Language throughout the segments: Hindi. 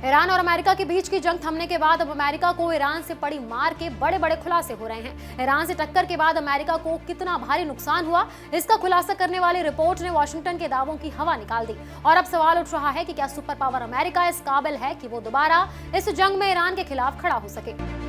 ईरान और अमेरिका के बीच की जंग थमने के बाद अब अमेरिका को ईरान से पड़ी मार के बड़े बड़े खुलासे हो रहे हैं। ईरान से टक्कर के बाद अमेरिका को कितना भारी नुकसान हुआ, इसका खुलासा करने वाली रिपोर्ट ने वाशिंगटन के दावों की हवा निकाल दी। और अब सवाल उठ रहा है कि क्या सुपर पावर अमेरिका इस काबिल है कि वो दोबारा इस जंग में ईरान के खिलाफ खड़ा हो सके।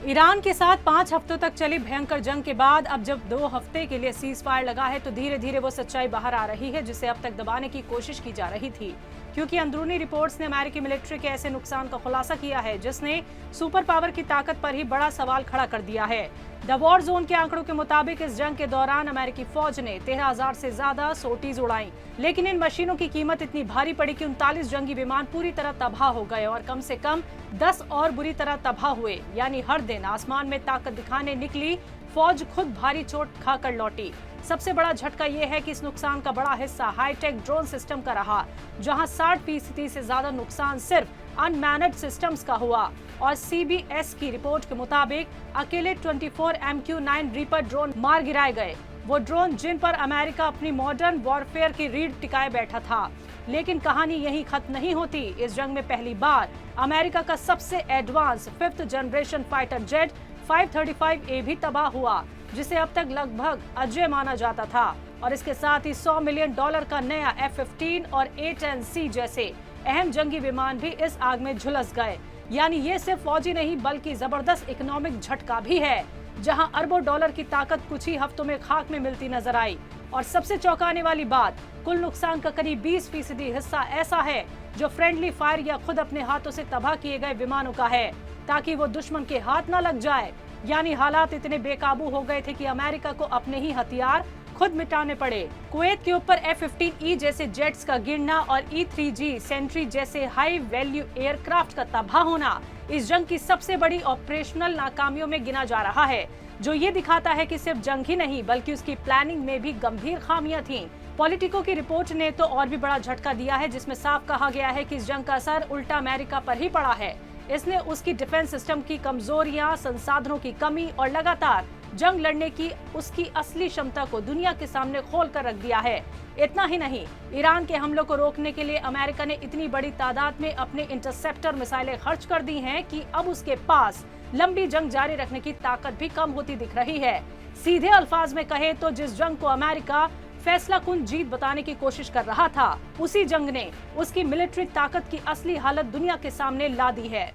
ईरान के साथ 5 हफ्तों तक चली भयंकर जंग के बाद अब जब 2 हफ्ते के लिए सीज फायर लगा है तो धीरे धीरे वो सच्चाई बाहर आ रही है जिसे अब तक दबाने की कोशिश की जा रही थी, क्योंकि अंदरूनी रिपोर्ट्स ने अमेरिकी मिलिट्री के ऐसे नुकसान का खुलासा किया है जिसने सुपर पावर की ताकत पर ही बड़ा सवाल खड़ा कर दिया है। द वॉर जोन के आंकड़ों के मुताबिक इस जंग के दौरान अमेरिकी फौज ने 13,000 से ज्यादा सोटीज उड़ाई, लेकिन इन मशीनों की कीमत इतनी भारी पड़ी कि 39 जंगी विमान पूरी तरह तबाह हो गए और कम से कम 10 और बुरी तरह तबाह हुए। यानी हर दिन आसमान में ताकत दिखाने निकली फौज खुद भारी चोट खाकर लौटी। सबसे बड़ा झटका यह है कि इस नुकसान का बड़ा हिस्सा हाईटेक ड्रोन सिस्टम का रहा, जहां 60% से ज्यादा नुकसान सिर्फ अनमैनेड सिस्टम्स का हुआ। और CBS की रिपोर्ट के मुताबिक अकेले 24 MQ-9 रीपर ड्रोन मार गिराए गए, वो ड्रोन जिन पर अमेरिका अपनी मॉडर्न वॉरफेयर की रीढ़ टिकाए बैठा था। लेकिन कहानी यहीं खत्म नहीं होती। इस जंग में पहली बार अमेरिका का सबसे advance 5th generation fighter jet 535A भी तबाह हुआ, जिसे अब तक लगभग अजेय माना जाता था। और इसके साथ ही $100 मिलियन का नया F-15 और A-10C जैसे अहम जंगी विमान भी इस आग में झुलस गए। यानी ये सिर्फ फौजी नहीं बल्कि जबरदस्त इकोनॉमिक झटका भी है, जहां अरबों डॉलर की ताकत कुछ ही हफ्तों में खाक में मिलती नजर आई। और सबसे चौंकाने वाली बात, कुल नुकसान का करीब 20% हिस्सा ऐसा है जो फ्रेंडली फायर या खुद अपने हाथों से तबाह किए गए विमानों का है, ताकि वो दुश्मन के हाथ न लग जाए। यानी हालात इतने बेकाबू हो गए थे कि अमेरिका को अपने ही हथियार खुद मिटाने पड़े। कुवैत के ऊपर F-15E जैसे जेट्स का गिरना और E-3G सेंट्री जैसे हाई वैल्यू एयरक्राफ्ट का तबाह होना इस जंग की सबसे बड़ी ऑपरेशनल नाकामियों में गिना जा रहा है, जो ये दिखाता है कि सिर्फ जंग ही नहीं बल्कि उसकी प्लानिंग में भी गंभीर खामियां थीं। पॉलिटिको की रिपोर्ट ने तो और भी बड़ा झटका दिया है, जिसमें साफ कहा गया है कि इस जंग का असर उल्टा अमेरिका पर ही पड़ा है। इसने उसकी डिफेंस सिस्टम की कमजोरियां, संसाधनों की कमी और लगातार जंग लड़ने की उसकी असली क्षमता को दुनिया के सामने खोल कर रख दिया है। इतना ही नहीं, ईरान के हमलों को रोकने के लिए अमेरिका ने इतनी बड़ी तादाद में अपने इंटरसेप्टर मिसाइलें खर्च कर दी हैं कि अब उसके पास लंबी जंग जारी रखने की ताकत भी कम होती दिख रही है। सीधे अल्फाज में कहे तो जिस जंग को अमेरिका फैसलाकुन जीत बताने की कोशिश कर रहा था, उसी जंग ने उसकी मिलिट्री ताकत की असली हालत दुनिया के सामने ला दी है।